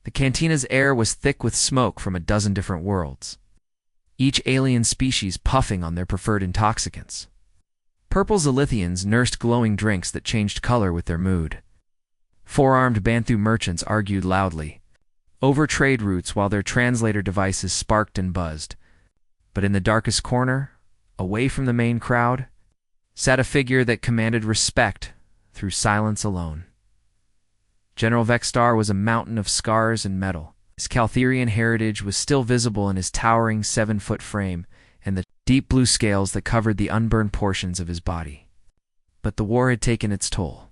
The cantina's air was thick with smoke from a dozen different worlds, each alien species puffing on their preferred intoxicants. Purple Zilithians nursed glowing drinks that changed color with their mood. Four-armed Banthu merchants argued loudly over trade routes while their translator devices sparked and buzzed. But in the darkest corner, away from the main crowd, sat a figure that commanded respect through silence alone. General Vexstar was a mountain of scars and metal. His Caltherian heritage was still visible in his towering 7-foot frame and the deep blue scales that covered the unburned portions of his body. But the war had taken its toll.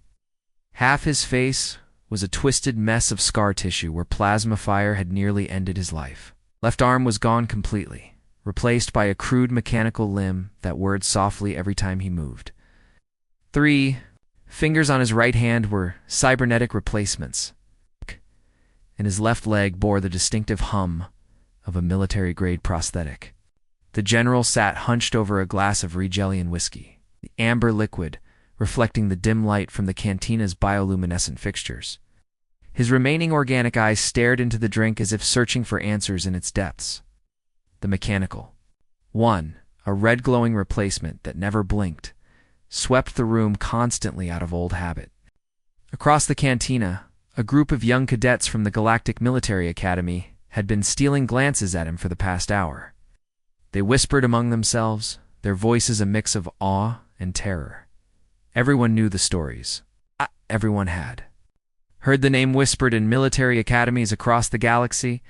Half his face was a twisted mess of scar tissue where plasma fire had nearly ended his life. Left arm was gone completely, replaced by a crude mechanical limb that whirred softly every time he moved. 3 fingers on his right hand were cybernetic replacements, and his left leg bore the distinctive hum of a military-grade prosthetic. The general sat hunched over a glass of Regelian whiskey, the amber liquid reflecting the dim light from the cantina's bioluminescent fixtures. His remaining organic eyes stared into the drink as if searching for answers in its depths. The mechanical 1, a red glowing replacement that never blinked, swept the room constantly out of old habit. Across the cantina, a group of young cadets from the Galactic Military Academy had been stealing glances at him for the past hour. They whispered among themselves, their voices a mix of awe and terror. Everyone knew the stories. Everyone had heard the name whispered in military academies across the galaxy.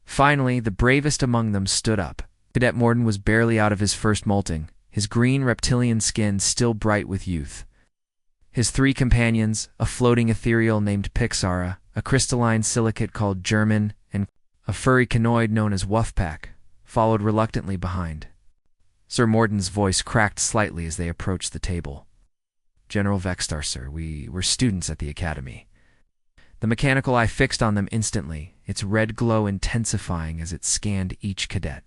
Finally, the bravest among them stood up. Cadet Morden was barely out of his first molting, his green reptilian skin still bright with youth. His 3 companions, a floating ethereal named Pixara, a crystalline silicate called German, and a furry canoid known as Wuffpack, followed reluctantly behind. Sir Morden's voice cracked slightly as they approached the table. "General Vexstar, sir, we were students at the academy." The mechanical eye fixed on them instantly, its red glow intensifying as it scanned each cadet.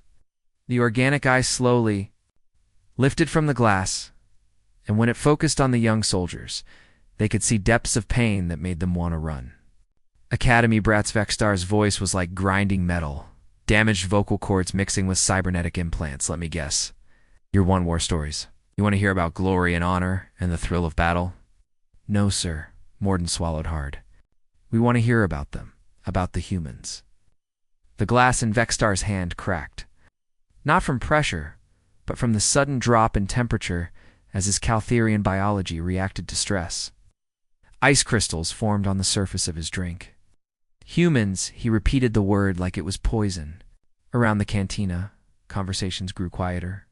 The organic eye slowly lifted from the glass, and when it focused on the young soldiers, they could see depths of pain that made them want to run. Academy Brats Vexstar's voice was like grinding metal, damaged vocal cords mixing with cybernetic implants. "Let me guess. Your One War stories. You want to hear about glory and honor and the thrill of battle?" "No, sir." Morden swallowed hard. "We want to hear about them, about the humans." The glass in Vexstar's hand cracked. Not from pressure, but from the sudden drop in temperature as his Caltherian biology reacted to stress. Ice crystals formed on the surface of his drink. "Humans," he repeated the word like it was poison. Around the cantina, conversations grew quieter.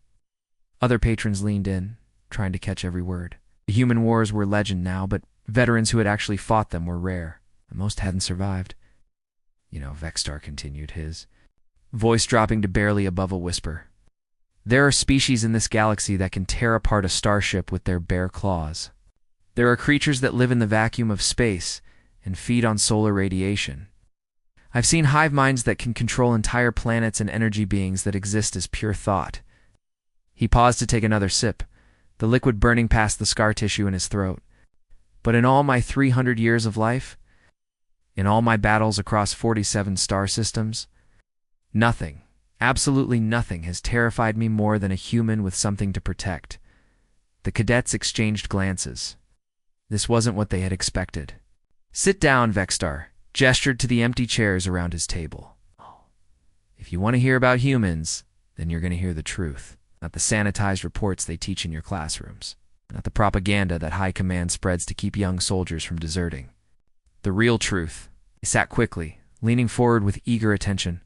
Other patrons leaned in, trying to catch every word. The human wars were legend now, but veterans who had actually fought them were rare. Most hadn't survived. "You know," Vexstar continued, his voice dropping to barely above a whisper, "there are species in this galaxy that can tear apart a starship with their bare claws. There are creatures that live in the vacuum of space and feed on solar radiation. I've seen hive minds that can control entire planets and energy beings that exist as pure thought." He paused to take another sip, the liquid burning past the scar tissue in his throat. "But in all my 300 years of life, in all my battles across 47 star systems, nothing, absolutely nothing has terrified me more than a human with something to protect." The cadets exchanged glances. This wasn't what they had expected. "Sit down," Vexstar gestured to the empty chairs around his table. "If you want to hear about humans, then you're going to hear the truth. Not the sanitized reports they teach in your classrooms. Not the propaganda that high command spreads to keep young soldiers from deserting. The real truth." He sat quickly, leaning forward with eager attention.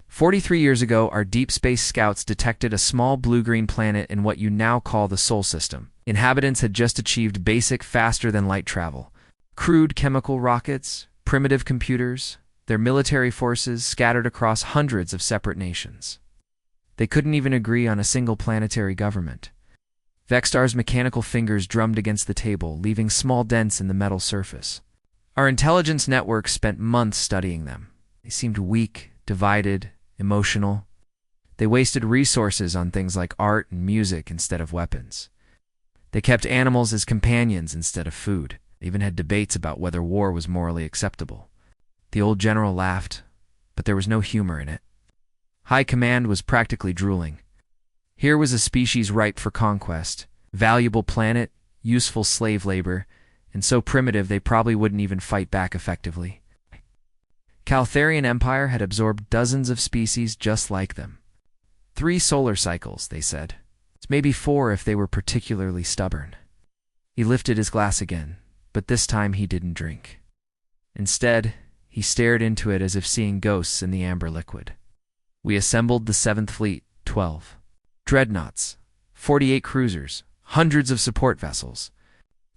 43 years ago, our deep space scouts detected a small blue-green planet in what you now call the Sol System. Inhabitants had just achieved basic faster-than-light travel. Crude chemical rockets, primitive computers, their military forces scattered across hundreds of separate nations. They couldn't even agree on a single planetary government. Vexstar's mechanical fingers drummed against the table, leaving small dents in the metal surface. "Our intelligence network spent months studying them. They seemed weak, divided, emotional. They wasted resources on things like art and music instead of weapons. They kept animals as companions instead of food. They even had debates about whether war was morally acceptable. The old general laughed, but there was no humor in it. High Command was practically drooling. Here was a species ripe for conquest, valuable planet, useful slave labor, and so primitive they probably wouldn't even fight back effectively. Caltharian Empire had absorbed dozens of species just like them. 3 solar cycles, they said. It's maybe 4 if they were particularly stubborn. He lifted his glass again, but this time he didn't drink. Instead, he stared into it as if seeing ghosts in the amber liquid. We assembled the 7th Fleet, 12 dreadnoughts, 48 cruisers, hundreds of support vessels,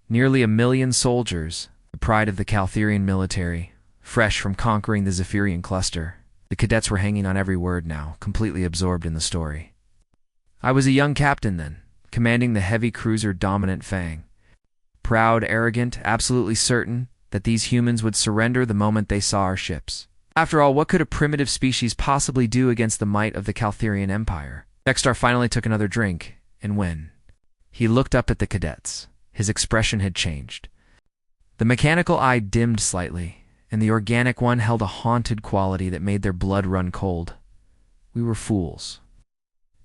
nearly 1 million soldiers, the pride of the Caltharian military, fresh from conquering the Zephyrian cluster. The cadets were hanging on every word now, completely absorbed in the story. I was a young captain then, commanding the heavy cruiser Dominant Fang. Proud, arrogant, absolutely certain that these humans would surrender the moment they saw our ships. After all, what could a primitive species possibly do against the might of the Caltharian Empire? Vextar finally took another drink, and when he looked up at the cadets, his expression had changed. The mechanical eye dimmed slightly, and the organic one held a haunted quality that made their blood run cold. We were fools.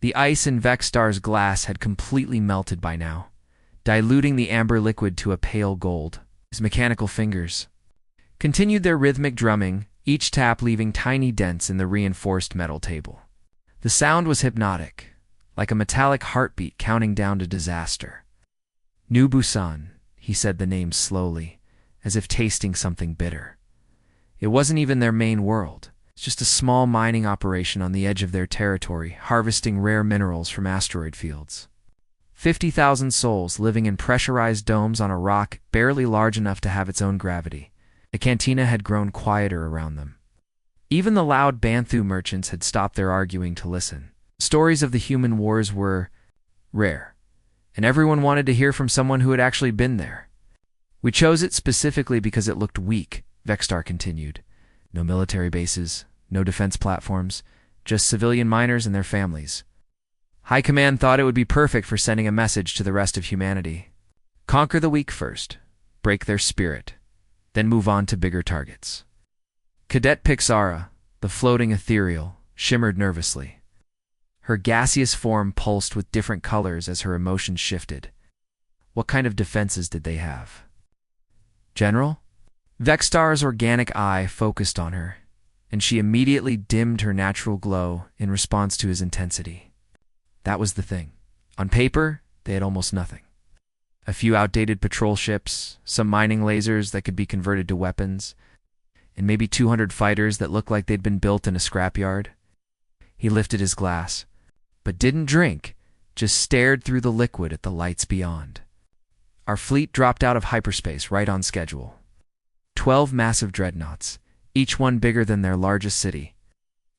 The ice in Vextar's glass had completely melted by now, diluting the amber liquid to a pale gold. His mechanical fingers continued their rhythmic drumming, each tap leaving tiny dents in the reinforced metal table. The sound was hypnotic, like a metallic heartbeat counting down to disaster. New Busan, he said the name slowly, as if tasting something bitter. It wasn't even their main world. It's just a small mining operation on the edge of their territory, harvesting rare minerals from asteroid fields. 50,000 souls living in pressurized domes on a rock barely large enough to have its own gravity. The cantina had grown quieter around them. Even the loud Banthu merchants had stopped their arguing to listen. Stories of the human wars were rare, and everyone wanted to hear from someone who had actually been there. We chose it specifically because it looked weak, Vextar continued. No military bases, no defense platforms, just civilian miners and their families. High Command thought it would be perfect for sending a message to the rest of humanity. Conquer the weak first, break their spirit, then move on to bigger targets. Cadet Pixara, the floating ethereal, shimmered nervously. Her gaseous form pulsed with different colors as her emotions shifted. What kind of defenses did they have? General? Vextar's organic eye focused on her, and she immediately dimmed her natural glow in response to his intensity. That was the thing. On paper, they had almost nothing. A few outdated patrol ships, some mining lasers that could be converted to weapons, and maybe 200 fighters that looked like they'd been built in a scrapyard. He lifted his glass, but didn't drink, just stared through the liquid at the lights beyond. Our fleet dropped out of hyperspace right on schedule. 12 massive dreadnoughts, each one bigger than their largest city.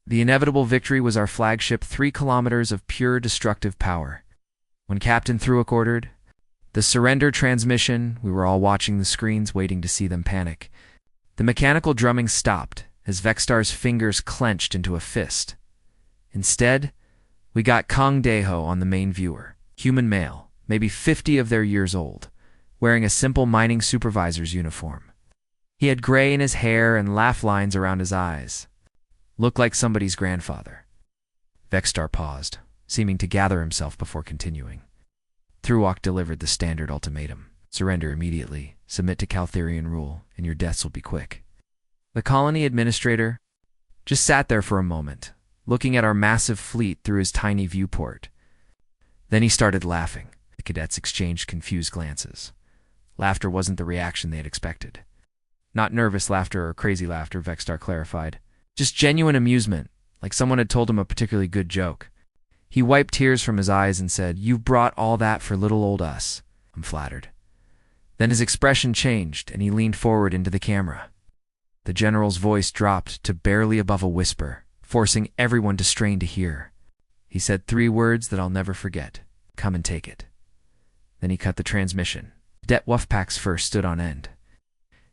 The inevitable victory was our flagship 3 kilometers of pure destructive power. When Captain Thruok ordered the surrender transmission, we were all watching the screens waiting to see them panic. The mechanical drumming stopped as Vextar's fingers clenched into a fist. Instead, we got Kong Daeho on the main viewer, human male, maybe 50 of their years old, wearing a simple mining supervisor's uniform. He had gray in his hair and laugh lines around his eyes. Looked like somebody's grandfather. Vextar paused, seeming to gather himself before continuing. Thruok delivered the standard ultimatum. Surrender immediately, submit to Caltharian rule, and your deaths will be quick. The colony administrator just sat there for a moment, looking at our massive fleet through his tiny viewport. Then he started laughing. The cadets exchanged confused glances. Laughter wasn't the reaction they had expected. Not nervous laughter or crazy laughter, Vextar clarified. Just genuine amusement, like someone had told him a particularly good joke. He wiped tears from his eyes and said, "You've brought all that for little old us. I'm flattered." Then his expression changed, and he leaned forward into the camera. The general's voice dropped to barely above a whisper, forcing everyone to strain to hear. He said 3 words that I'll never forget. Come and take it. Then he cut the transmission. Det Wolfpack's fur stood on end.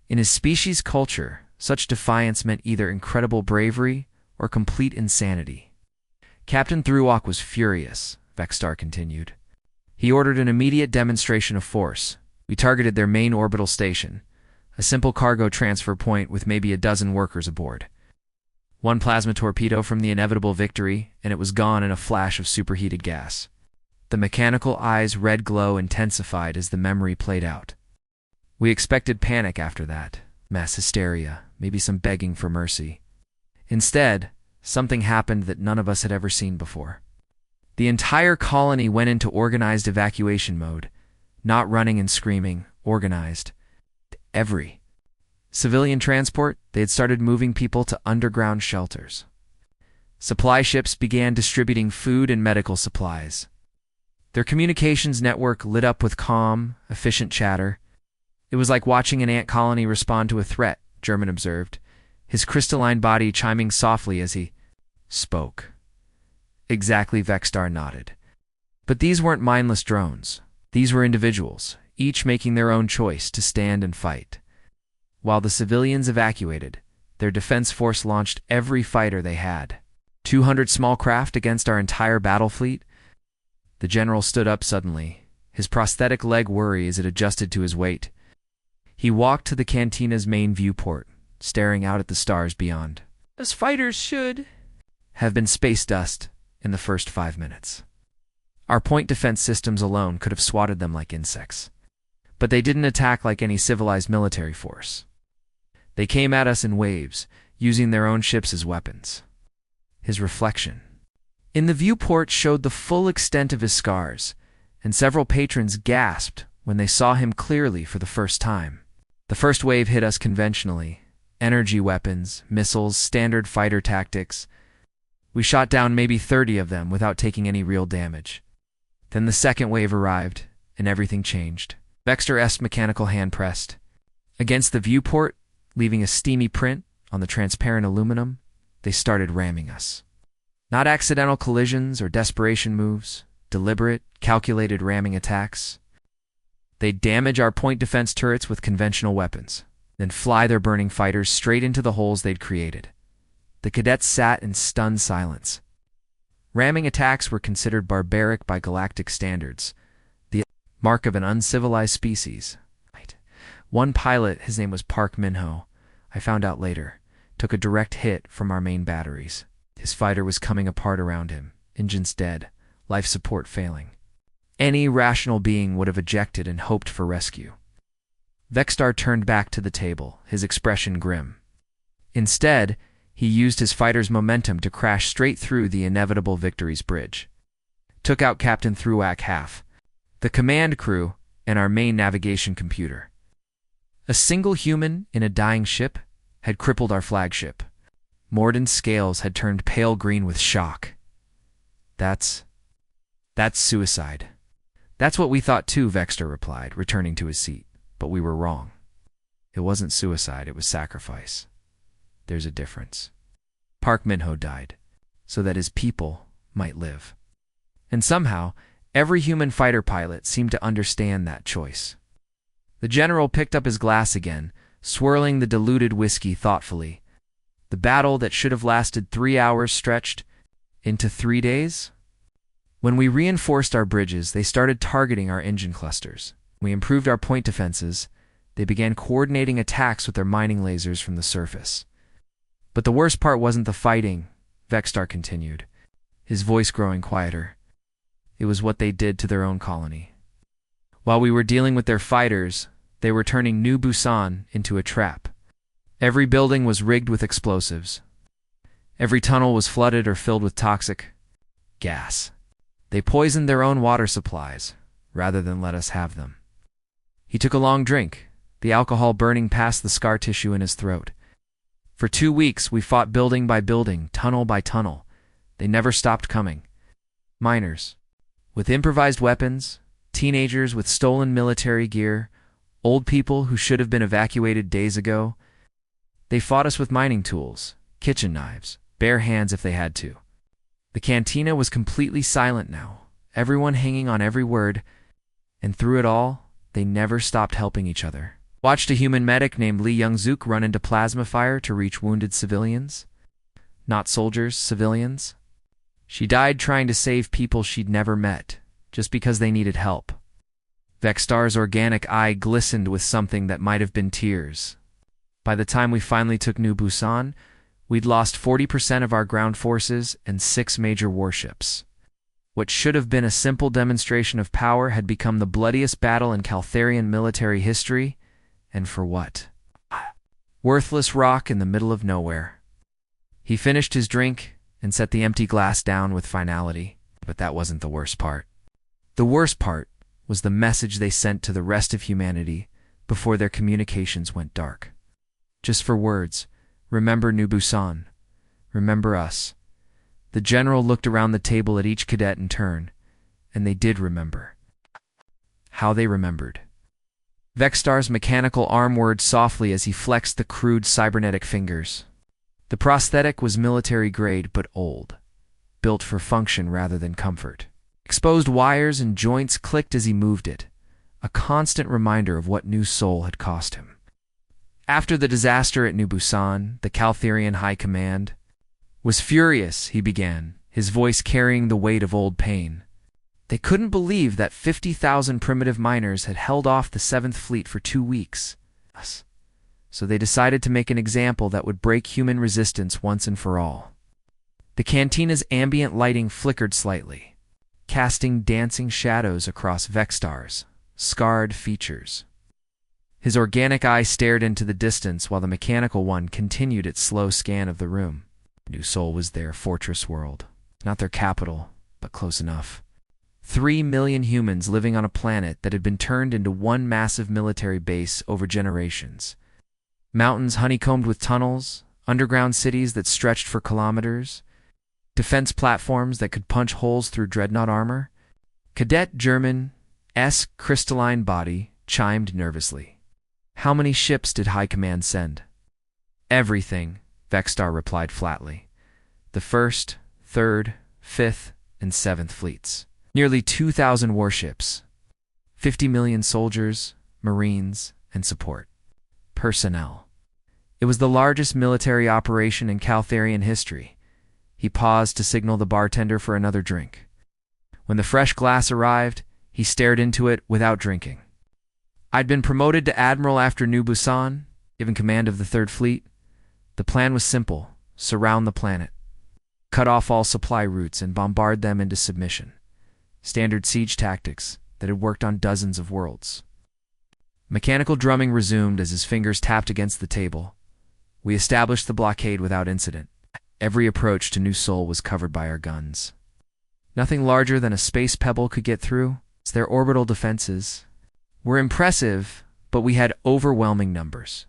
In his species' culture, such defiance meant either incredible bravery or complete insanity. Captain Thruok was furious, Vextar continued. He ordered an immediate demonstration of force. We targeted their main orbital station, A simple cargo transfer point with maybe a dozen workers aboard. One plasma torpedo from the inevitable victory, and it was gone in a flash of superheated gas. The mechanical eye's red glow intensified as the memory played out. We expected panic after that, mass hysteria, maybe some begging for mercy. Instead, something happened that none of us had ever seen before. The entire colony went into organized evacuation mode, not running and screaming, organized. Every civilian transport, they had started moving people to underground shelters. Supply ships began distributing food and medical supplies. Their communications network lit up with calm, efficient chatter. It was like watching an ant colony respond to a threat, German observed, his crystalline body chiming softly as he spoke. Exactly, Vexstar nodded. But these weren't mindless drones. These were individuals, each making their own choice to stand and fight. While the civilians evacuated, their defense force launched every fighter they had. 200 small craft against our entire battle fleet? The general stood up suddenly, his prosthetic leg worry as it adjusted to his weight. He walked to the cantina's main viewport, staring out at the stars beyond. Those fighters should have been space dust in the first 5 minutes. Our point defense systems alone could have swatted them like insects. But they didn't attack like any civilized military force. They came at us in waves, using their own ships as weapons. His reflection in the viewport showed the full extent of his scars, and several patrons gasped when they saw him clearly for the first time. The first wave hit us conventionally. Energy weapons, missiles, standard fighter tactics. We shot down maybe 30 of them without taking any real damage. Then the second wave arrived, and everything changed. Vexter-esque mechanical hand pressed against the viewport, leaving a steamy print on the transparent aluminum. They started ramming us. Not accidental collisions or desperation moves, deliberate, calculated ramming attacks. They'd damage our point defense turrets with conventional weapons, then fly their burning fighters straight into the holes they'd created. The cadets sat in stunned silence. Ramming attacks were considered barbaric by galactic standards, the mark of an uncivilized species. One pilot, his name was Park Min-ho, I found out later, took a direct hit from our main batteries. His fighter was coming apart around him, engines dead, life support failing. Any rational being would have ejected and hoped for rescue. Vexstar turned back to the table, his expression grim. Instead, he used his fighter's momentum to crash straight through the inevitable Victory's bridge. Took out Captain Thruak half, the command crew, and our main navigation computer. A single human in a dying ship had crippled our flagship. Morden's scales had turned pale green with shock. That's suicide. That's what we thought too, Vexter replied, returning to his seat. But we were wrong. It wasn't suicide, it was sacrifice. There's a difference. Park Min-ho died, so that his people might live. And somehow, every human fighter pilot seemed to understand that choice. The general picked up his glass again, swirling the diluted whiskey thoughtfully. The battle that should have lasted 3 hours stretched into 3 days? When we reinforced our bridges, they started targeting our engine clusters. We improved our point defenses. They began coordinating attacks with their mining lasers from the surface. But the worst part wasn't the fighting, Vexstar continued, his voice growing quieter. It was what they did to their own colony. While we were dealing with their fighters, they were turning New Busan into a trap. Every building was rigged with explosives. Every tunnel was flooded or filled with toxic gas. They poisoned their own water supplies, rather than let us have them. He took a long drink, the alcohol burning past the scar tissue in his throat. For 2 weeks, we fought building by building, tunnel by tunnel. They never stopped coming. Miners, with improvised weapons, teenagers with stolen military gear, old people who should have been evacuated days ago. They fought us with mining tools, kitchen knives, bare hands if they had to. The cantina was completely silent now, everyone hanging on every word, and through it all, they never stopped helping each other. Watched a human medic named Lee Young-suk run into plasma fire to reach wounded civilians. Not soldiers, civilians. She died trying to save people she'd never met, just because they needed help. Vexstar's organic eye glistened with something that might have been tears. By the time we finally took New Busan, we'd lost 40% of our ground forces and 6 major warships. What should have been a simple demonstration of power had become the bloodiest battle in Caltharian military history, and for what? Worthless rock in the middle of nowhere. He finished his drink and set the empty glass down with finality, but that wasn't the worst part. The worst part was the message they sent to the rest of humanity before their communications went dark. Just for words, remember New Busan, remember us. The general looked around the table at each cadet in turn, and they did remember. How they remembered. Vexstar's mechanical arm whirred softly as he flexed the crude cybernetic fingers. The prosthetic was military grade but old, built for function rather than comfort. Exposed wires and joints clicked as he moved it, a constant reminder of what New Seoul had cost him. After the disaster at New Busan, the Caltharian High Command was furious, he began, his voice carrying the weight of old pain. They couldn't believe that 50,000 primitive miners had held off the 7th Fleet for 2 weeks. So they decided to make an example that would break human resistance once and for all. The cantina's ambient lighting flickered slightly, casting dancing shadows across Vexstar's scarred features. His organic eye stared into the distance while the mechanical one continued its slow scan of the room. New Seoul was their fortress world. Not their capital, but close enough. 3 million humans living on a planet that had been turned into one massive military base over generations. Mountains honeycombed with tunnels, underground cities that stretched for kilometers, defense platforms that could punch holes through dreadnought armor. Cadet German-esque crystalline body chimed nervously. How many ships did High Command send? Everything, Vexstar replied flatly. The 1st, 3rd, 5th, and 7th fleets. Nearly 2,000 warships. 50 million soldiers, marines, and support. Personnel. It was the largest military operation in Caltharian history. He paused to signal the bartender for another drink. When the fresh glass arrived, he stared into it without drinking. I'd been promoted to admiral after New Busan, given command of the 3rd Fleet. The plan was simple: surround the planet, cut off all supply routes, and bombard them into submission. Standard siege tactics that had worked on dozens of worlds. Mechanical drumming resumed as his fingers tapped against the table. We established the blockade without incident. Every approach to New Seoul was covered by our guns. Nothing larger than a space pebble could get through. Their orbital defenses were impressive, but we had overwhelming numbers.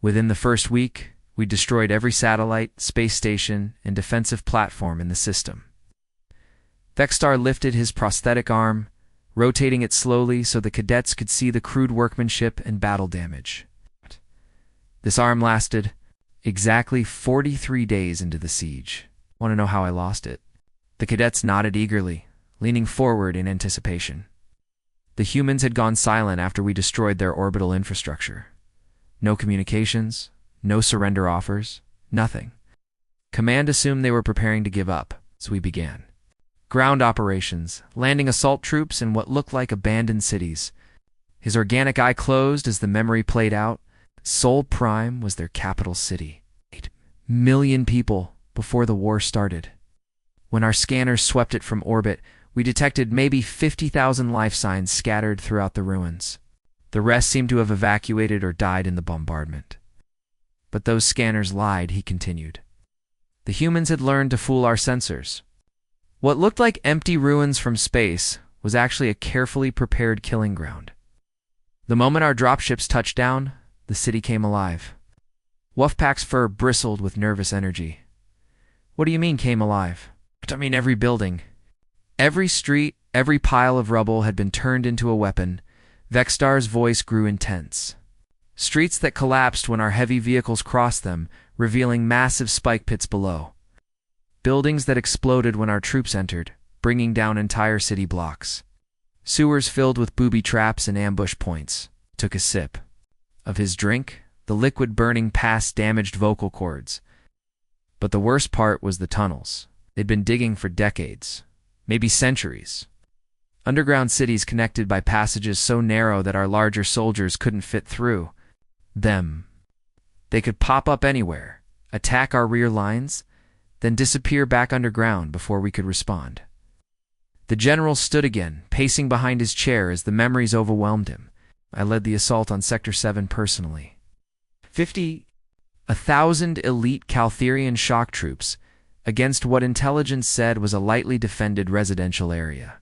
Within the first week, we destroyed every satellite, space station, and defensive platform in the system. Vexstar lifted his prosthetic arm, rotating it slowly so the cadets could see the crude workmanship and battle damage. This arm lasted exactly 43 days into the siege. Want to know how I lost it? The cadets nodded eagerly, leaning forward in anticipation. The humans had gone silent after we destroyed their orbital infrastructure. No communications, no surrender offers, nothing. Command assumed they were preparing to give up, so we began. Ground operations, landing assault troops in what looked like abandoned cities. His organic eye closed as the memory played out. Seoul Prime was their capital city. 8 million people before the war started. When our scanners swept it from orbit, we detected maybe 50,000 life signs scattered throughout the ruins. The rest seemed to have evacuated or died in the bombardment. But those scanners lied, he continued. The humans had learned to fool our sensors. What looked like empty ruins from space was actually a carefully prepared killing ground. The moment our dropships touched down, the city came alive. Wolfpack's fur bristled with nervous energy. What do you mean, came alive? I mean every building. Every street, every pile of rubble had been turned into a weapon. Vexstar's voice grew intense. Streets that collapsed when our heavy vehicles crossed them, revealing massive spike pits below. Buildings that exploded when our troops entered, bringing down entire city blocks. Sewers filled with booby traps and ambush points. Took a sip of his drink, the liquid burning past damaged vocal cords. But the worst part was the tunnels. They'd been digging for decades, maybe centuries. Underground cities connected by passages so narrow that our larger soldiers couldn't fit through them. They could pop up anywhere, attack our rear lines, then disappear back underground before we could respond. The general stood again, pacing behind his chair as the memories overwhelmed him. I led the assault on Sector 7 personally. 1,000 elite Caltherian shock troops against what intelligence said was a lightly defended residential area.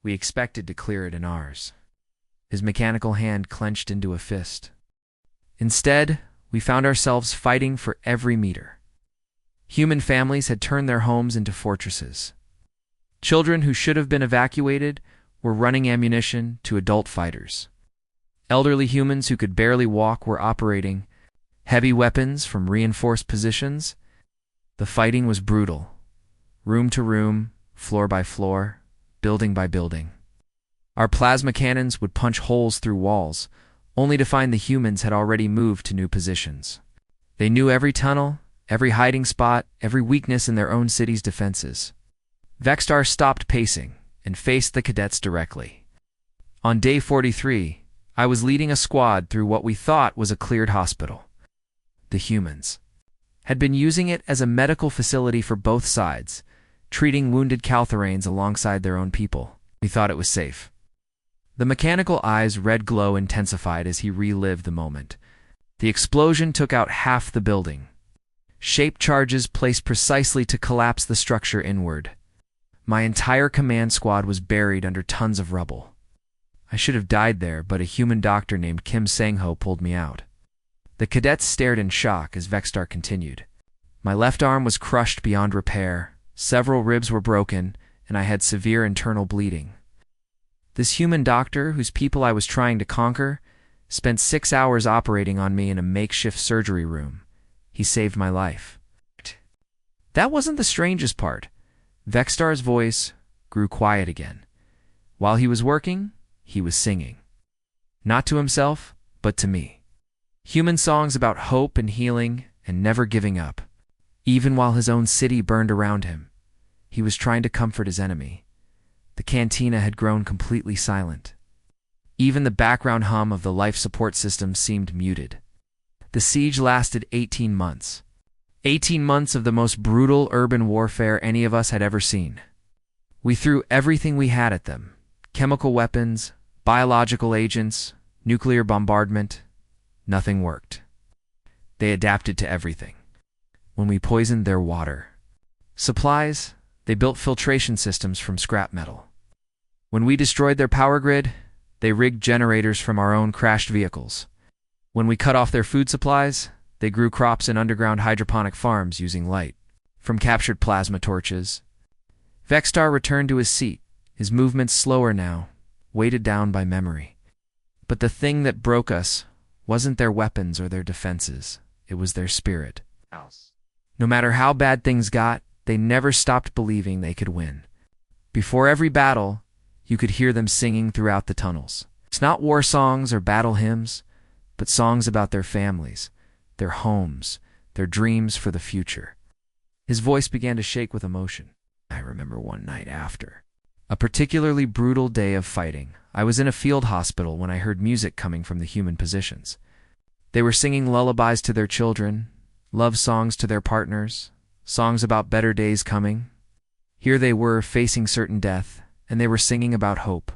We expected to clear it in ours. His mechanical hand clenched into a fist. Instead, we found ourselves fighting for every meter. Human families had turned their homes into fortresses. Children who should have been evacuated were running ammunition to adult fighters. Elderly humans who could barely walk were operating heavy weapons from reinforced positions. The fighting was brutal. Room to room, floor by floor, building by building. Our plasma cannons would punch holes through walls, only to find the humans had already moved to new positions. They knew every tunnel, every hiding spot, every weakness in their own city's defenses. Vexstar stopped pacing and faced the cadets directly. On day 43, I was leading a squad through what we thought was a cleared hospital. The humans had been using it as a medical facility for both sides, treating wounded Caltherians alongside their own people. We thought it was safe. The mechanical eye's red glow intensified as he relived the moment. The explosion took out half the building. Shape charges placed precisely to collapse the structure inward. My entire command squad was buried under tons of rubble. I should have died there, but a human doctor named Kim Sang-ho pulled me out. The cadets stared in shock as Vexstar continued. My left arm was crushed beyond repair, several ribs were broken, and I had severe internal bleeding. This human doctor, whose people I was trying to conquer, spent 6 hours operating on me in a makeshift surgery room. He saved my life. That wasn't the strangest part. Vexstar's voice grew quiet again. While he was working, he was singing. Not to himself, but to me. Human songs about hope and healing and never giving up. Even while his own city burned around him, he was trying to comfort his enemy. The cantina had grown completely silent. Even the background hum of the life support system seemed muted. The siege lasted 18 months. 18 months of the most brutal urban warfare any of us had ever seen. We threw everything we had at them: chemical weapons, biological agents, nuclear bombardment. Nothing worked. They adapted to everything. When we poisoned their water supplies, they built filtration systems from scrap metal. When we destroyed their power grid, they rigged generators from our own crashed vehicles. When we cut off their food supplies, they grew crops in underground hydroponic farms using light from captured plasma torches. Vexstar returned to his seat, his movements slower now, weighted down by memory. But the thing that broke us wasn't their weapons or their defenses. It was their spirit. No matter how bad things got, they never stopped believing they could win. Before every battle, you could hear them singing throughout the tunnels. It's not war songs or battle hymns, but songs about their families, their homes, their dreams for the future. His voice began to shake with emotion. I remember one night after a particularly brutal day of fighting, I was in a field hospital when I heard music coming from the human positions. They were singing lullabies to their children, love songs to their partners, songs about better days coming. Here they were facing certain death, and they were singing about hope.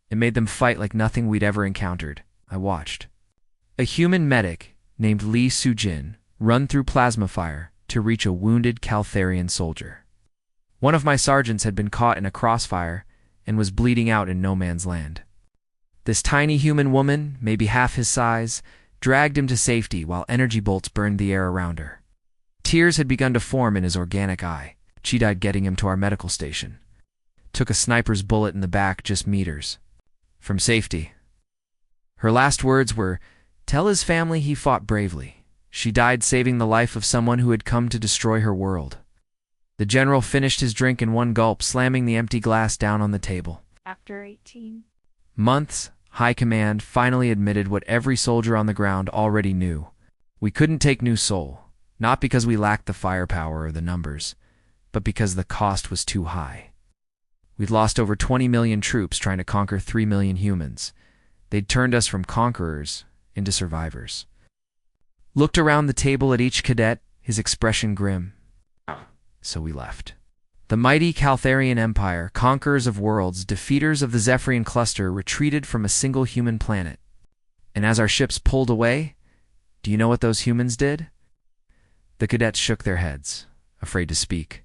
It made them fight like nothing we'd ever encountered. I watched a human medic named Lee Soo-jin run through plasma fire to reach a wounded Caltherian soldier. One of my sergeants had been caught in a crossfire and was bleeding out in no man's land. This tiny human woman, maybe half his size, dragged him to safety while energy bolts burned the air around her. Tears had begun to form in his organic eye. She died getting him to our medical station. Took a sniper's bullet in the back just meters from safety. Her last words were, "Tell his family he fought bravely." She died saving the life of someone who had come to destroy her world. The general finished his drink in one gulp, slamming the empty glass down on the table. After 18 months, High Command finally admitted what every soldier on the ground already knew. We couldn't take new Seoul, not because we lacked the firepower or the numbers, but because the cost was too high. We'd lost over 20 million troops trying to conquer 3 million humans. They'd turned us from conquerors into survivors. Looked around the table at each cadet, his expression grim. So we left. The mighty Caltharian Empire, conquerors of worlds, defeaters of the Zephyrian cluster, retreated from a single human planet. And as our ships pulled away, do you know what those humans did? The cadets shook their heads, afraid to speak.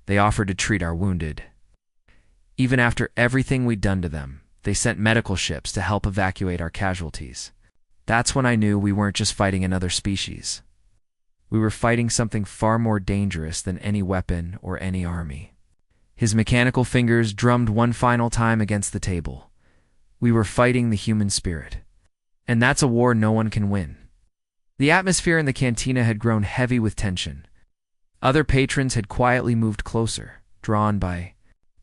They offered to treat our wounded. Even after everything we'd done to them, they sent medical ships to help evacuate our casualties. That's when I knew we weren't just fighting another species. We were fighting something far more dangerous than any weapon or any army. His mechanical fingers drummed one final time against the table. We were fighting the human spirit. And that's a war no one can win. The atmosphere in the cantina had grown heavy with tension. Other patrons had quietly moved closer, drawn by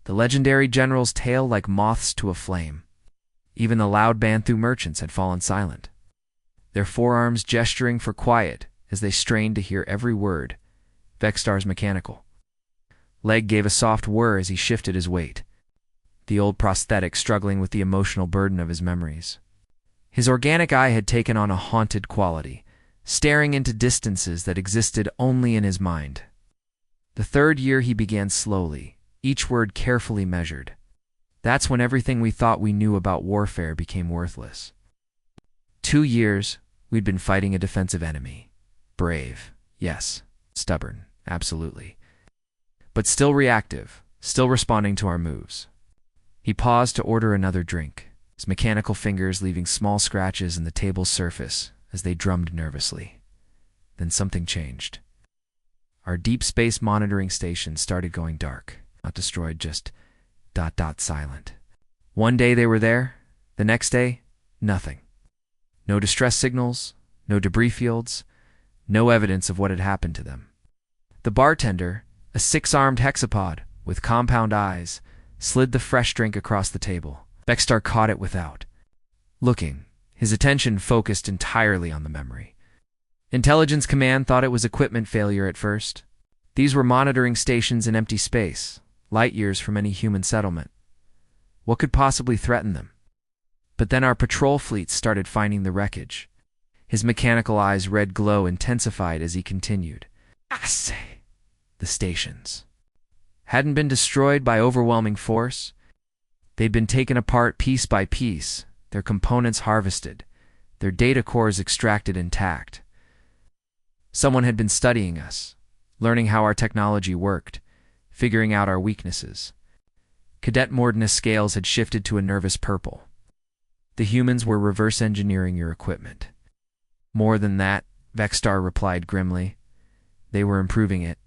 the legendary general's tale like moths to a flame. Even the loud Banthu merchants had fallen silent, their forearms gesturing for quiet as they strained to hear every word. Vexstar's mechanical leg gave a soft whir as he shifted his weight, the old prosthetic struggling with the emotional burden of his memories. His organic eye had taken on a haunted quality, staring into distances that existed only in his mind. The third year he began slowly, each word carefully measured. That's when everything we thought we knew about warfare became worthless. 2 years, we'd been fighting a defensive enemy. Brave, yes. Stubborn, absolutely. But still reactive, still responding to our moves. He paused to order another drink, his mechanical fingers leaving small scratches in the table's surface as they drummed nervously. Then something changed. Our deep space monitoring station started going dark. Not destroyed, just ... silent. One day they were there, the next day, nothing. No distress signals, no debris fields, no evidence of what had happened to them. The bartender, a 6-armed hexapod with compound eyes, slid the fresh drink across the table. Vexstar caught it without looking, his attention focused entirely on the memory. Intelligence Command thought it was equipment failure at first. These were monitoring stations in empty space, light years from any human settlement. What could possibly threaten them? But then our patrol fleet started finding the wreckage. His mechanical eyes' red glow intensified as he continued. The stations hadn't been destroyed by overwhelming force. They'd been taken apart piece by piece, their components harvested, their data cores extracted intact. Someone had been studying us, learning how our technology worked, figuring out our weaknesses. Cadet Mordna's scales had shifted to a nervous purple. The humans were reverse engineering your equipment. More than that, Vexstar replied grimly. They were improving it.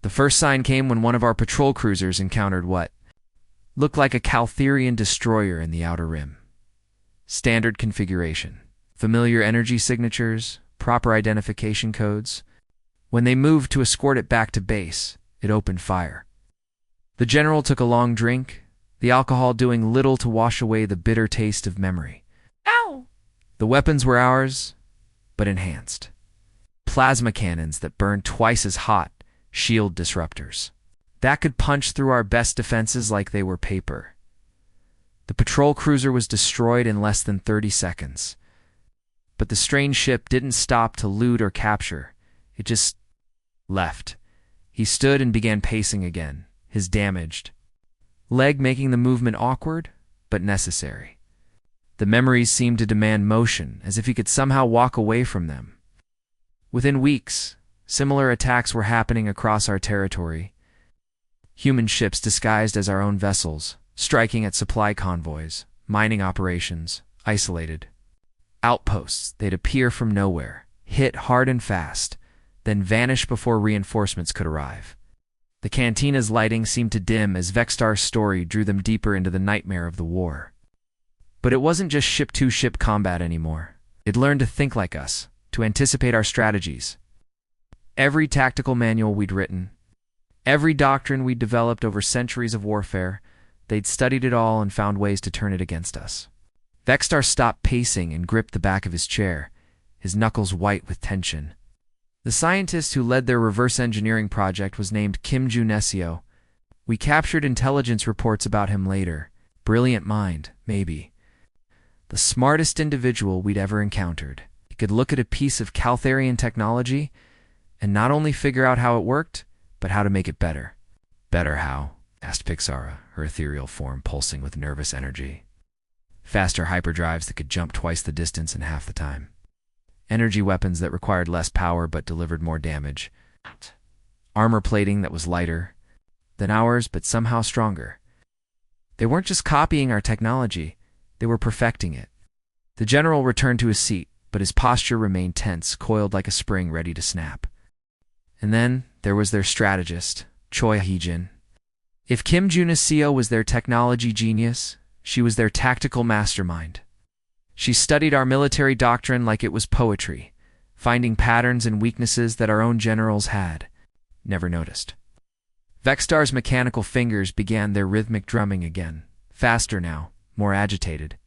The first sign came when one of our patrol cruisers encountered what looked like a Caltharian destroyer in the Outer Rim. Standard configuration, familiar energy signatures, proper identification codes. When they moved to escort it back to base, it opened fire. The general took a long drink, the alcohol doing little to wash away the bitter taste of memory. Ow! The weapons were ours, but enhanced. Plasma cannons that burned twice as hot, shield disruptors. That could punch through our best defenses like they were paper. The patrol cruiser was destroyed in less than 30 seconds. But the strange ship didn't stop to loot or capture. It just left. He stood and began pacing again, his damaged leg making the movement awkward, but necessary. The memories seemed to demand motion, as if he could somehow walk away from them. Within weeks, similar attacks were happening across our territory. Human ships disguised as our own vessels, striking at supply convoys, mining operations, isolated outposts. They'd appear from nowhere, hit hard and fast, then vanish before reinforcements could arrive. The cantina's lighting seemed to dim as Vexstar's story drew them deeper into the nightmare of the war. But it wasn't just ship-to-ship combat anymore. It learned to think like us, to anticipate our strategies. Every tactical manual we'd written, every doctrine we'd developed over centuries of warfare, they'd studied it all and found ways to turn it against us. Vexstar stopped pacing and gripped the back of his chair, his knuckles white with tension. The scientist who led their reverse engineering project was named Kim Ju Nesio. We captured intelligence reports about him later. Brilliant mind, maybe. The smartest individual we'd ever encountered. He could look at a piece of Caltharian technology and not only figure out how it worked, but how to make it better. Better how? Asked Pixara, her ethereal form pulsing with nervous energy. Faster hyperdrives that could jump twice the distance in half the time. Energy weapons that required less power but delivered more damage. Armor plating that was lighter than ours but somehow stronger. They weren't just copying our technology, they were perfecting it. The general returned to his seat, but his posture remained tense, coiled like a spring ready to snap. And then there was their strategist, Choi Hee-jin. If Kim Junaseo was their technology genius, she was their tactical mastermind. She studied our military doctrine like it was poetry, finding patterns and weaknesses that our own generals had never noticed. Vexstar's mechanical fingers began their rhythmic drumming again, faster now, more agitated.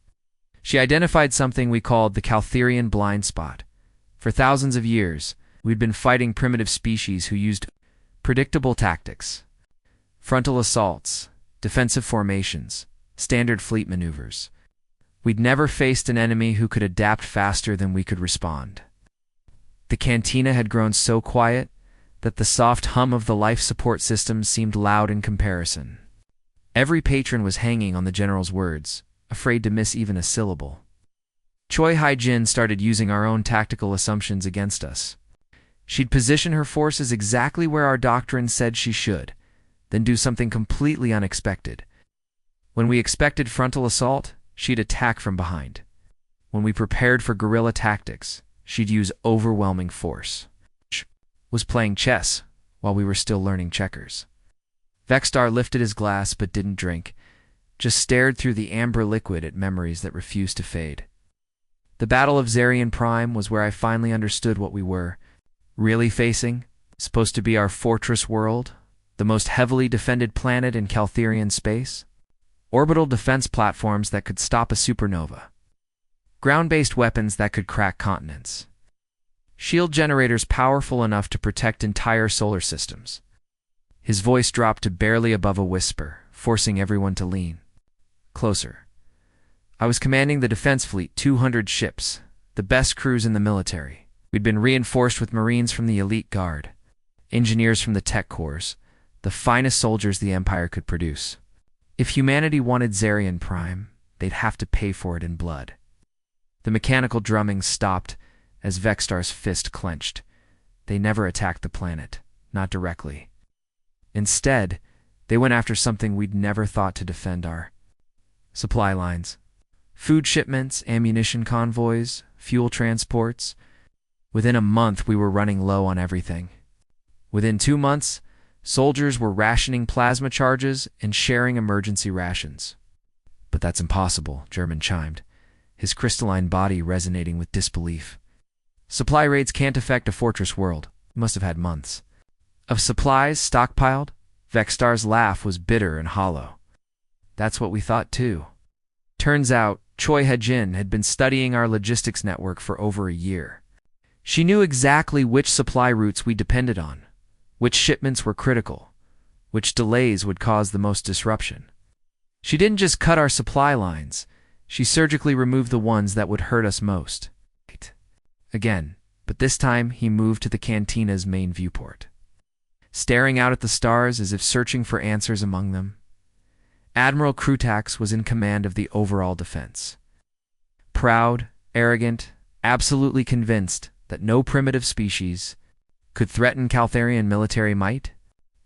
She identified something we called the Caltharian blind spot. For thousands of years, we'd been fighting primitive species who used predictable tactics. Frontal assaults, defensive formations, standard fleet maneuvers. We'd never faced an enemy who could adapt faster than we could respond. The cantina had grown so quiet that the soft hum of the life support system seemed loud in comparison. Every patron was hanging on the general's words, afraid to miss even a syllable. Choi Hee-jin started using our own tactical assumptions against us. She'd position her forces exactly where our doctrine said she should, then do something completely unexpected. When we expected frontal assault, she'd attack from behind. When we prepared for guerrilla tactics, she'd use overwhelming force. She was playing chess while we were still learning checkers. Vexstar lifted his glass but didn't drink, just stared through the amber liquid at memories that refused to fade. The Battle of Zarian Prime was where I finally understood what we were really facing. Supposed to be our fortress world, the most heavily defended planet in Caltharian space. Orbital defense platforms that could stop a supernova. Ground-based weapons that could crack continents. Shield generators powerful enough to protect entire solar systems. His voice dropped to barely above a whisper, forcing everyone to lean closer. I was commanding the defense fleet, 200 ships, the best crews in the military. We'd been reinforced with Marines from the elite guard, engineers from the tech corps, the finest soldiers the Empire could produce. If humanity wanted Zarian Prime, they'd have to pay for it in blood. The mechanical drumming stopped as Vexstar's fist clenched. They never attacked the planet, not directly. Instead, they went after something we'd never thought to defend: our supply lines. Food shipments, ammunition convoys, fuel transports. Within a month, we were running low on everything. Within 2 months, soldiers were rationing plasma charges and sharing emergency rations. But that's impossible, German chimed, his crystalline body resonating with disbelief. Supply raids can't affect a fortress world. You must have had months of supplies stockpiled. Vexstar's laugh was bitter and hollow. That's what we thought too. Turns out, Choi Hee-jin had been studying our logistics network for over a year. She knew exactly which supply routes we depended on, which shipments were critical, which delays would cause the most disruption. She didn't just cut our supply lines, she surgically removed the ones that would hurt us most. Again, but this time he moved to the cantina's main viewport. Staring out at the stars as if searching for answers among them, Admiral Krutax was in command of the overall defense. Proud, arrogant, absolutely convinced that no primitive species could threaten Caltharian military might.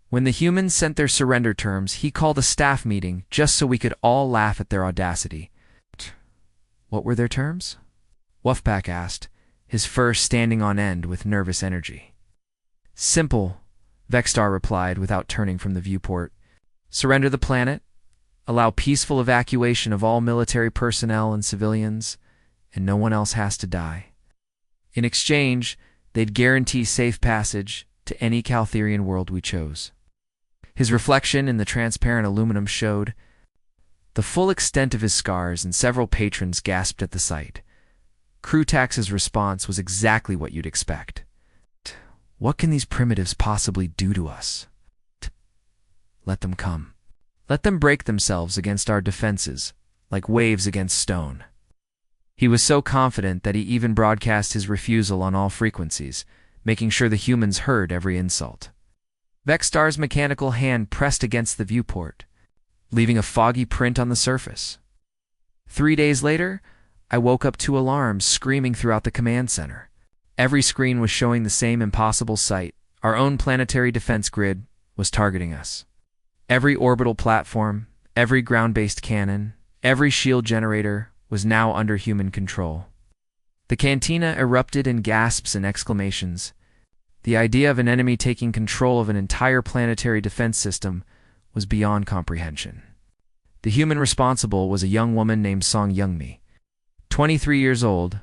When the humans sent their surrender terms, he called a staff meeting just so we could all laugh at their audacity. What were their terms? Wolfpack asked, his fur standing on end with nervous energy. Simple, Vexstar replied without turning from the viewport. Surrender the planet, allow peaceful evacuation of all military personnel and civilians, and no one else has to die. In exchange, they'd guarantee safe passage to any Caltharian world we chose. His reflection in the transparent aluminum showed the full extent of his scars, and several patrons gasped at the sight. Krutax's response was exactly what you'd expect. What can these primitives possibly do to us? Let them come. Let them break themselves against our defenses, like waves against stone. He was so confident that he even broadcast his refusal on all frequencies, making sure the humans heard every insult. Vexstar's mechanical hand pressed against the viewport, leaving a foggy print on the surface. 3 days later, I woke up to alarms screaming throughout the command center. Every screen was showing the same impossible sight. Our own planetary defense grid was targeting us. Every orbital platform, every ground-based cannon, every shield generator was now under human control. The cantina erupted in gasps and exclamations. The idea of an enemy taking control of an entire planetary defense system was beyond comprehension. The human responsible was a young woman named Song Youngmi. 23 years old,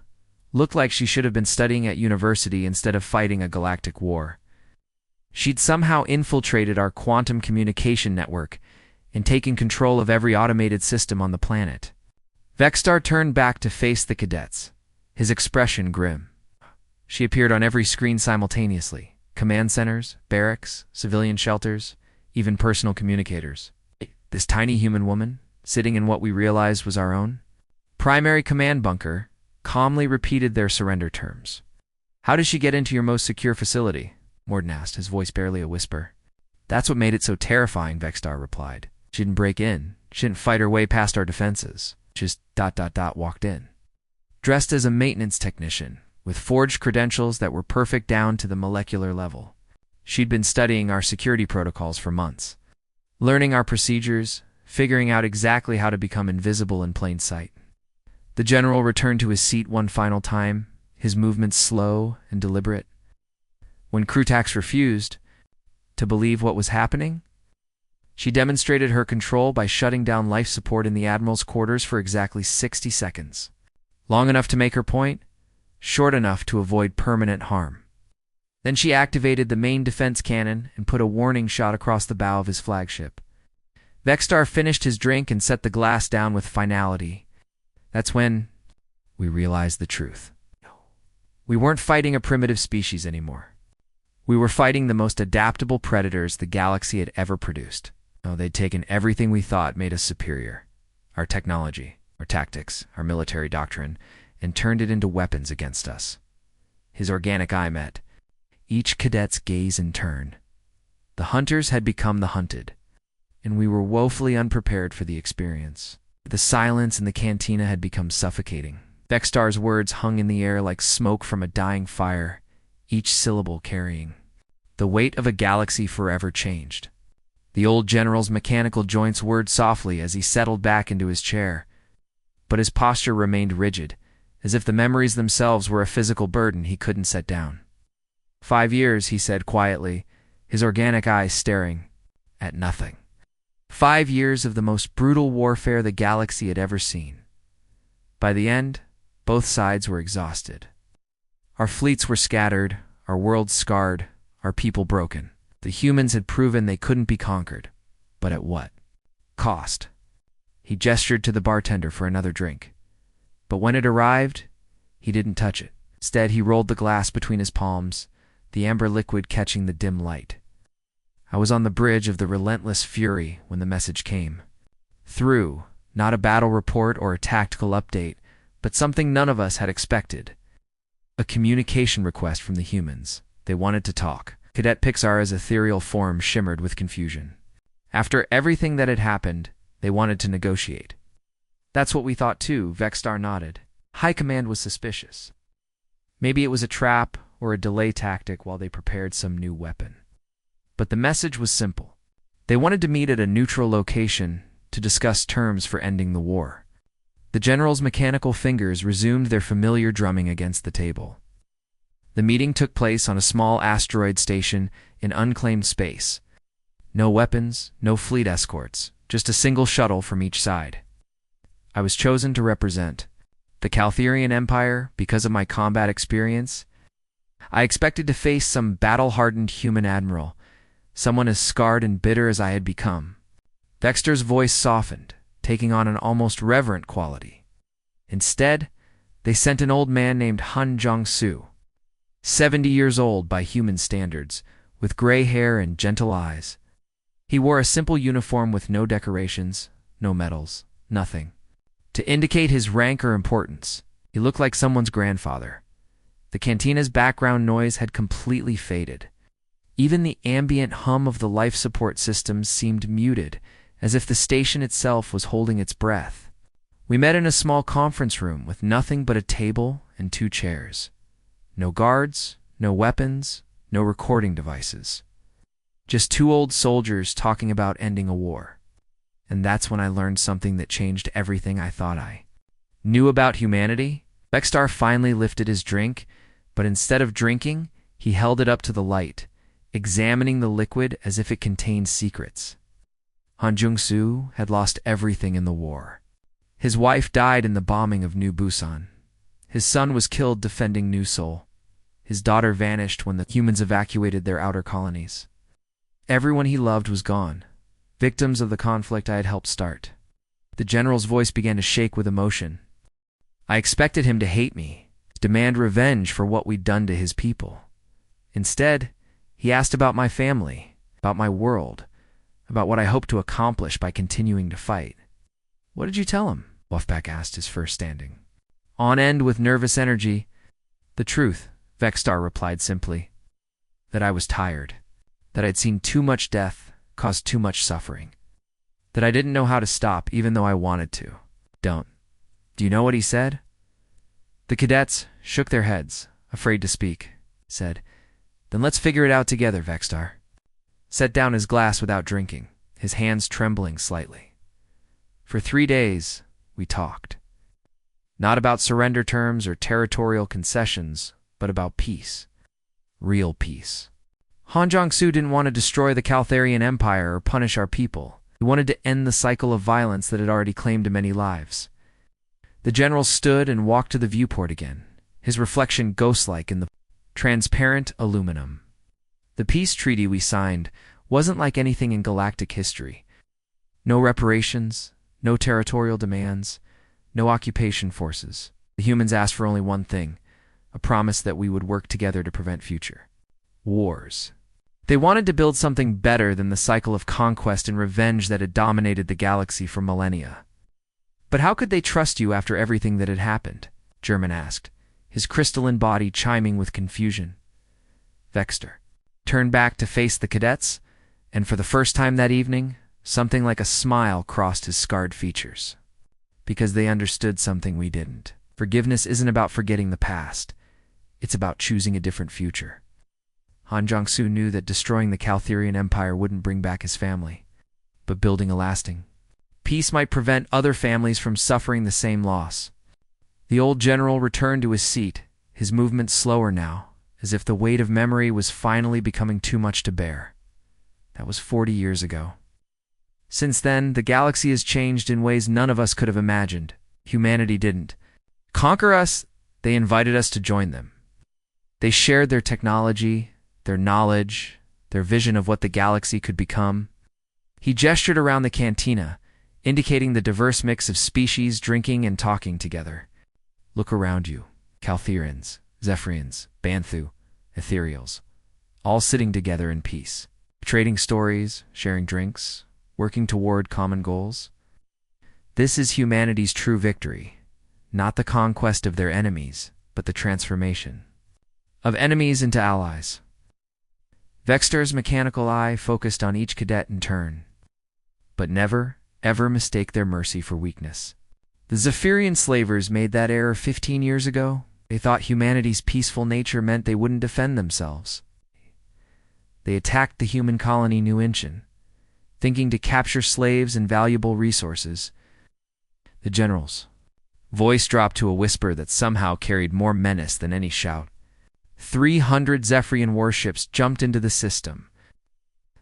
looked like she should have been studying at university instead of fighting a galactic war. She'd somehow infiltrated our quantum communication network and taken control of every automated system on the planet. Vexstar turned back to face the cadets, his expression grim. She appeared on every screen simultaneously: command centers, barracks, civilian shelters, even personal communicators. This tiny human woman, sitting in what we realized was our own primary command bunker, calmly repeated their surrender terms. "How does she get into your most secure facility?" Morden asked, his voice barely a whisper. "That's what made it so terrifying," Vexstar replied. "She didn't break in. She didn't fight her way past our defenses. Just ... walked in. Dressed as a maintenance technician, with forged credentials that were perfect down to the molecular level. She'd been studying our security protocols for months, learning our procedures, figuring out exactly how to become invisible in plain sight." The general returned to his seat one final time, his movements slow and deliberate. When Krutax refused to believe what was happening, she demonstrated her control by shutting down life support in the Admiral's quarters for exactly 60 seconds. Long enough to make her point, short enough to avoid permanent harm. Then she activated the main defense cannon and put a warning shot across the bow of his flagship. Vexstar finished his drink and set the glass down with finality. That's when we realized the truth. We weren't fighting a primitive species anymore. We were fighting the most adaptable predators the galaxy had ever produced. Oh, they'd taken everything we thought made us superior, our technology, our tactics, our military doctrine, and turned it into weapons against us. His organic eye met each cadet's gaze in turn. The hunters had become the hunted, and we were woefully unprepared for the experience. The silence in the cantina had become suffocating. Vexstar's words hung in the air like smoke from a dying fire, each syllable carrying the weight of a galaxy forever changed. The old general's mechanical joints whirred softly as he settled back into his chair, but his posture remained rigid, as if the memories themselves were a physical burden he couldn't set down. 5 years, he said quietly, his organic eyes staring at nothing. 5 years of the most brutal warfare the galaxy had ever seen. By the end, both sides were exhausted. Our fleets were scattered, our worlds scarred, our people broken. The humans had proven they couldn't be conquered. But at what cost? He gestured to the bartender for another drink. But when it arrived, he didn't touch it. Instead, he rolled the glass between his palms, the amber liquid catching the dim light. I was on the bridge of the relentless fury when the message came. Through, not a battle report or a tactical update, but something none of us had expected. A communication request from the humans. They wanted to talk. Cadet Pixar's ethereal form shimmered with confusion. After everything that had happened, they wanted to negotiate. That's what we thought too, Vexstar nodded. High Command was suspicious. Maybe it was a trap or a delay tactic while they prepared some new weapon. But the message was simple. They wanted to meet at a neutral location to discuss terms for ending the war. The general's mechanical fingers resumed their familiar drumming against the table. The meeting took place on a small asteroid station in unclaimed space. No weapons, no fleet escorts, just a single shuttle from each side. I was chosen to represent the Caltherian Empire because of my combat experience. I expected to face some battle-hardened human admiral, someone as scarred and bitter as I had become. Vexstar's voice softened, taking on an almost reverent quality. Instead, they sent an old man named Han Jong-soo, 70 years old by human standards, with gray hair and gentle eyes. He wore a simple uniform with no decorations, no medals, nothing. To indicate his rank or importance, he looked like someone's grandfather. The cantina's background noise had completely faded. Even the ambient hum of the life support systems seemed muted, as if the station itself was holding its breath. We met in a small conference room with nothing but a table and 2 chairs. No guards, no weapons, no recording devices. Just 2 old soldiers talking about ending a war. And that's when I learned something that changed everything I thought I knew about humanity. Vexstar finally lifted his drink, but instead of drinking, he held it up to the light, examining the liquid as if it contained secrets. Han Jung-soo had lost everything in the war. His wife died in the bombing of New Busan. His son was killed defending New Seoul. His daughter vanished when the humans evacuated their outer colonies. Everyone he loved was gone, victims of the conflict I had helped start. The general's voice began to shake with emotion. I expected him to hate me, to demand revenge for what we'd done to his people. Instead, he asked about my family, about my world, about what I hoped to accomplish by continuing to fight. What did you tell him? Wolfpack asked, his first standing. On end with nervous energy. The truth, Vexstar replied simply. That I was tired. That I'd seen too much death, caused too much suffering. That I didn't know how to stop even though I wanted to. Don't. Do you know what he said? The cadets shook their heads, afraid to speak. Said, Then let's figure it out together, Vexstar. Set down his glass without drinking, his hands trembling slightly. For 3 days, we talked. Not about surrender terms or territorial concessions, but about peace. Real peace. Han Jong-soo didn't want to destroy the Caltharian Empire or punish our people. He wanted to end the cycle of violence that had already claimed many lives. The general stood and walked to the viewport again, his reflection ghost-like in the transparent aluminum. The peace treaty we signed wasn't like anything in galactic history. No reparations, no territorial demands, no occupation forces. The humans asked for only one thing, a promise that we would work together to prevent future wars. They wanted to build something better than the cycle of conquest and revenge that had dominated the galaxy for millennia. But how could they trust you after everything that had happened? German asked, his crystalline body chiming with confusion. Vexter turned back to face the cadets, and for the first time that evening, something like a smile crossed his scarred features. Because they understood something we didn't. Forgiveness isn't about forgetting the past. It's about choosing a different future. Han Jong-soo knew that destroying the Caltharian Empire wouldn't bring back his family, but building a lasting peace might prevent other families from suffering the same loss. The old general returned to his seat, his movements slower now, as if the weight of memory was finally becoming too much to bear. That was 40 years ago. Since then, the galaxy has changed in ways none of us could have imagined. Humanity didn't conquer us, they invited us to join them. They shared their technology, their knowledge, their vision of what the galaxy could become. He gestured around the cantina, indicating the diverse mix of species drinking and talking together. Look around you. Caltharians, Zephyrians, Banthu, Ethereals, all sitting together in peace, trading stories, sharing drinks, working toward common goals. This is humanity's true victory, not the conquest of their enemies, but the transformation of enemies into allies. Vexter's mechanical eye focused on each cadet in turn, but never, ever mistake their mercy for weakness. The Zephyrian slavers made that error 15 years ago. They thought humanity's peaceful nature meant they wouldn't defend themselves. They attacked the human colony New Incheon, thinking to capture slaves and valuable resources. The general's voice dropped to a whisper that somehow carried more menace than any shout. 300 Zephyrian warships jumped into the system.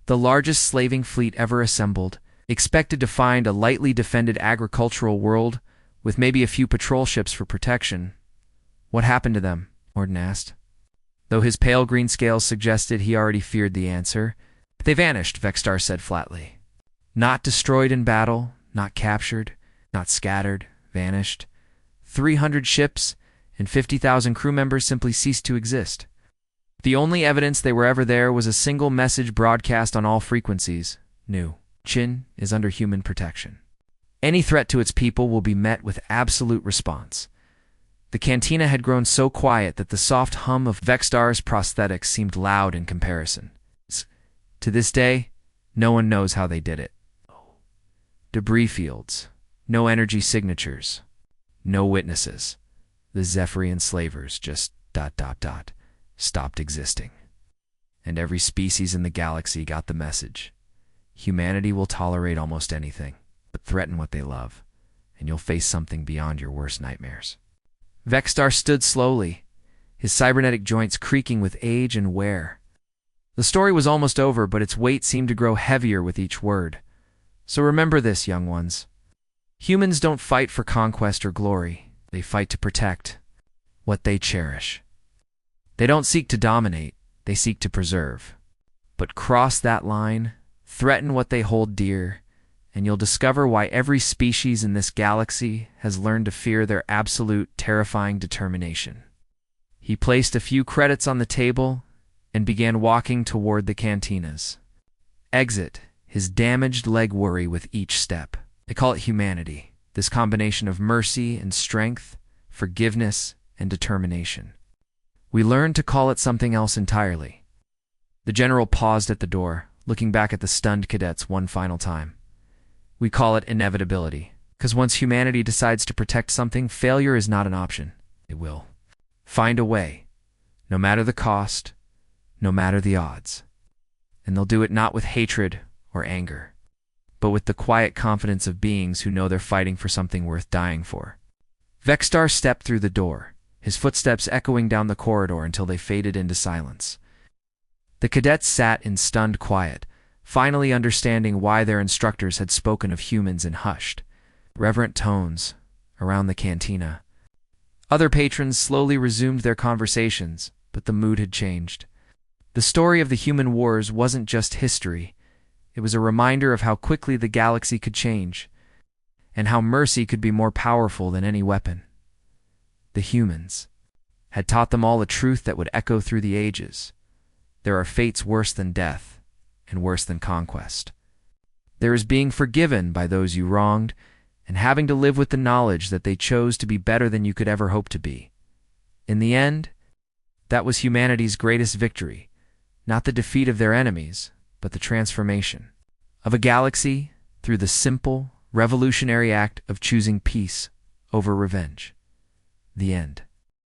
The largest slaving fleet ever assembled, expected to find a lightly defended agricultural world with maybe a few patrol ships for protection. What happened to them? Morden asked. Though his pale green scales suggested he already feared the answer. They vanished, Vexstar said flatly. Not destroyed in battle, not captured, not scattered, vanished. 300 ships and 50,000 crew members simply ceased to exist. The only evidence they were ever there was a single message broadcast on all frequencies. new. Chin is under human protection. Any threat to its people will be met with absolute response. The cantina had grown so quiet that the soft hum of Vexstar's prosthetics seemed loud in comparison. To this day, no one knows how they did it. Debris fields, no energy signatures, no witnesses. The Zephyrian slavers just ... stopped existing. And every species in the galaxy got the message. Humanity will tolerate almost anything, but threaten what they love, and you'll face something beyond your worst nightmares. Vexstar stood slowly, his cybernetic joints creaking with age and wear. The story was almost over, but its weight seemed to grow heavier with each word. So remember this, young ones. Humans don't fight for conquest or glory. They fight to protect what they cherish. They don't seek to dominate. They seek to preserve. But cross that line, threaten what they hold dear, and you'll discover why every species in this galaxy has learned to fear their absolute, terrifying determination. He placed a few credits on the table and began walking toward the cantinas. Exit, his damaged leg worry with each step. They call it humanity, this combination of mercy and strength, forgiveness and determination. We learned to call it something else entirely. The general paused at the door, looking back at the stunned cadets one final time. We call it inevitability, because once humanity decides to protect something, failure is not an option. It will find a way, no matter the cost, no matter the odds. And they'll do it not with hatred or anger, but with the quiet confidence of beings who know they're fighting for something worth dying for. Vexstar stepped through the door, his footsteps echoing down the corridor until they faded into silence. The cadets sat in stunned quiet, finally understanding why their instructors had spoken of humans in hushed, reverent tones around the cantina. Other patrons slowly resumed their conversations, but the mood had changed. The story of the human wars wasn't just history. It was a reminder of how quickly the galaxy could change, and how mercy could be more powerful than any weapon. The humans had taught them all a truth that would echo through the ages. There are fates worse than death, and worse than conquest. There is being forgiven by those you wronged, and having to live with the knowledge that they chose to be better than you could ever hope to be. In the end, that was humanity's greatest victory, not the defeat of their enemies, but the transformation of a galaxy through the simple, revolutionary act of choosing peace over revenge. The end.